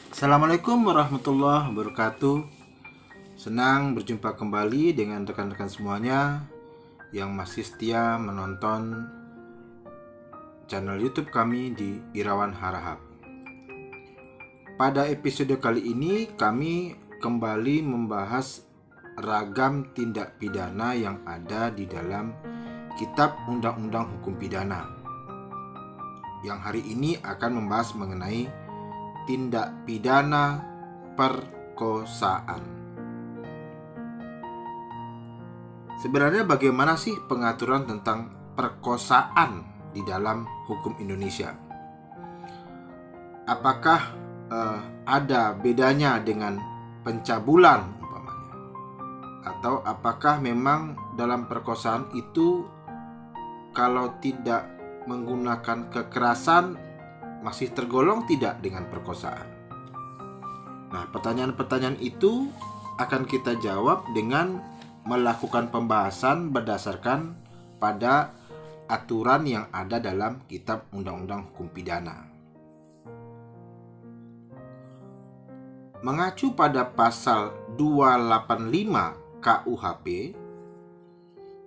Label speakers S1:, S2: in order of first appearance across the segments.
S1: Assalamualaikum warahmatullahi wabarakatuh. Senang berjumpa kembali dengan rekan-rekan semuanya yang masih setia menonton channel YouTube kami di Irawan Harahap. Pada episode kali ini kami kembali membahas ragam tindak pidana yang ada di dalam Kitab Undang-Undang Hukum Pidana. Yang hari ini akan membahas mengenai tindak pidana perkosaan. Sebenarnya bagaimana sih pengaturan tentang perkosaan di dalam hukum Indonesia? Apakah ada bedanya dengan pencabulan umpamanya? Atau apakah memang dalam perkosaan itu kalau tidak menggunakan kekerasan masih tergolong tidak dengan perkosaan? Nah, pertanyaan-pertanyaan itu akan kita jawab dengan melakukan pembahasan berdasarkan pada aturan yang ada dalam Kitab Undang-Undang Hukum Pidana. Mengacu pada pasal 285 KUHP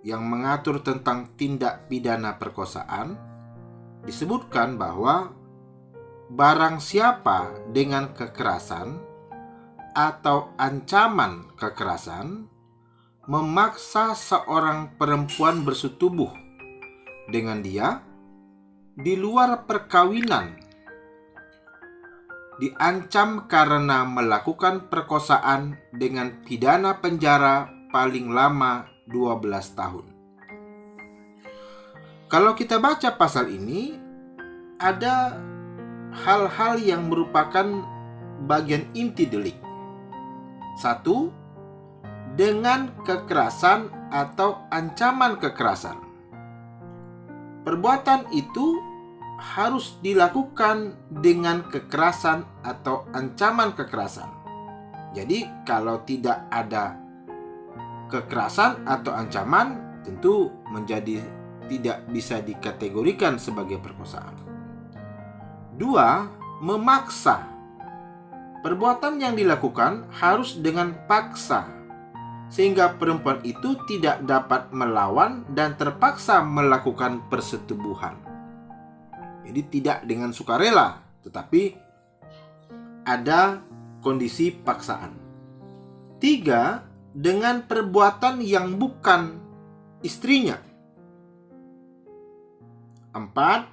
S1: yang mengatur tentang tindak pidana perkosaan, disebutkan bahwa barang siapa dengan kekerasan atau ancaman kekerasan memaksa seorang perempuan bersetubuh dengan dia di luar perkawinan, diancam karena melakukan perkosaan dengan pidana penjara paling lama 12 tahun. Kalau kita baca pasal ini, ada hal-hal yang merupakan bagian inti delik. 1. Dengan kekerasan atau ancaman kekerasan. Perbuatan itu harus dilakukan dengan kekerasan atau ancaman kekerasan. Jadi kalau tidak ada kekerasan atau ancaman, tentu menjadi tidak bisa dikategorikan sebagai perkosaan. 2. Memaksa. Perbuatan yang dilakukan harus dengan paksa, sehingga perempuan itu tidak dapat melawan dan terpaksa melakukan persetubuhan. Jadi tidak dengan sukarela, tetapi ada kondisi paksaan. 3. Dengan perbuatan yang bukan istrinya. 4.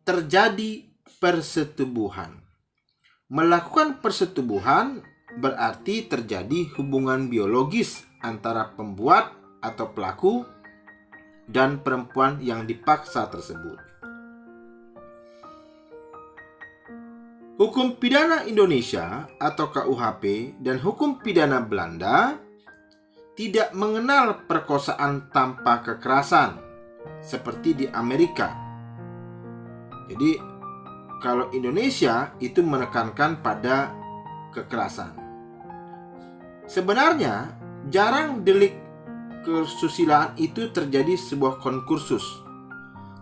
S1: Terjadi persetubuhan. Melakukan persetubuhan berarti terjadi hubungan biologis antara pembuat atau pelaku dan perempuan yang dipaksa tersebut. Hukum pidana Indonesia atau KUHP dan hukum pidana Belanda tidak mengenal perkosaan tanpa kekerasan seperti di Amerika. Jadi kalau Indonesia itu menekankan pada kekerasan. Sebenarnya jarang delik kesusilaan itu terjadi sebuah konkursus.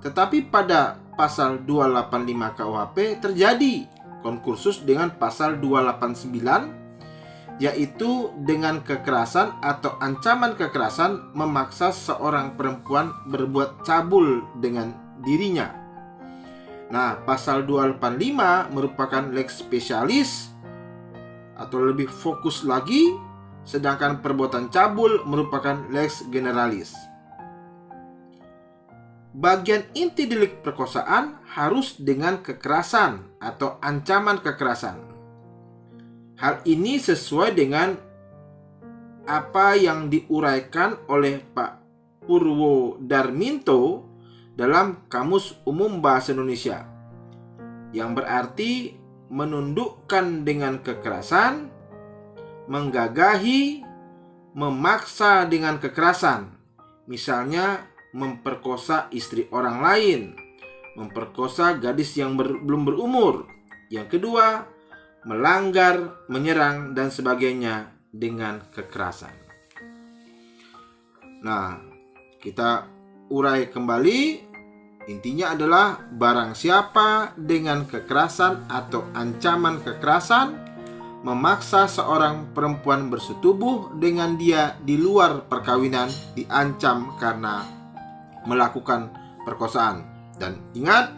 S1: Tetapi pada pasal 285 KUHP terjadi konkursus dengan pasal 289, yaitu dengan kekerasan atau ancaman kekerasan memaksa seorang perempuan berbuat cabul dengan dirinya. Nah, pasal 285 merupakan lex specialis atau lebih fokus lagi, sedangkan perbuatan cabul merupakan lex generalis. Bagian inti delik perkosaan harus dengan kekerasan atau ancaman kekerasan. Hal ini sesuai dengan apa yang diuraikan oleh Pak Purwodarminto dalam Kamus Umum Bahasa Indonesia, yang berarti menundukkan dengan kekerasan, menggagahi, memaksa dengan kekerasan. Misalnya memperkosa istri orang lain, memperkosa gadis yang belum berumur. Yang kedua, melanggar, menyerang, dan sebagainya dengan kekerasan. Nah, kita urai kembali Intinya adalah barang siapa dengan kekerasan atau ancaman kekerasan memaksa seorang perempuan bersetubuh dengan dia di luar perkawinan diancam karena melakukan perkosaan. Dan ingat,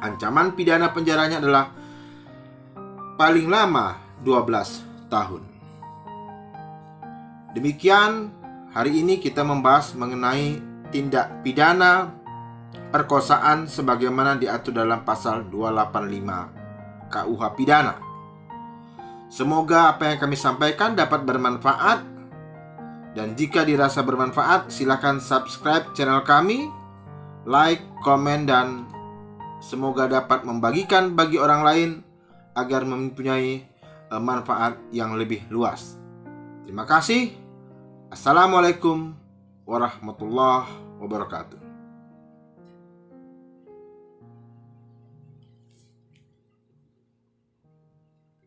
S1: ancaman pidana penjaranya adalah paling lama 12 tahun. Demikian, hari ini kita membahas mengenai tindak pidana perkosaan sebagaimana diatur dalam pasal 285 KUH Pidana. Semoga apa yang kami sampaikan dapat bermanfaat, dan jika dirasa bermanfaat, silakan subscribe channel kami, like, komen, dan semoga dapat membagikan bagi orang lain agar mempunyai manfaat yang lebih luas. Terima kasih. Assalamualaikum warahmatullahi wabarakatuh.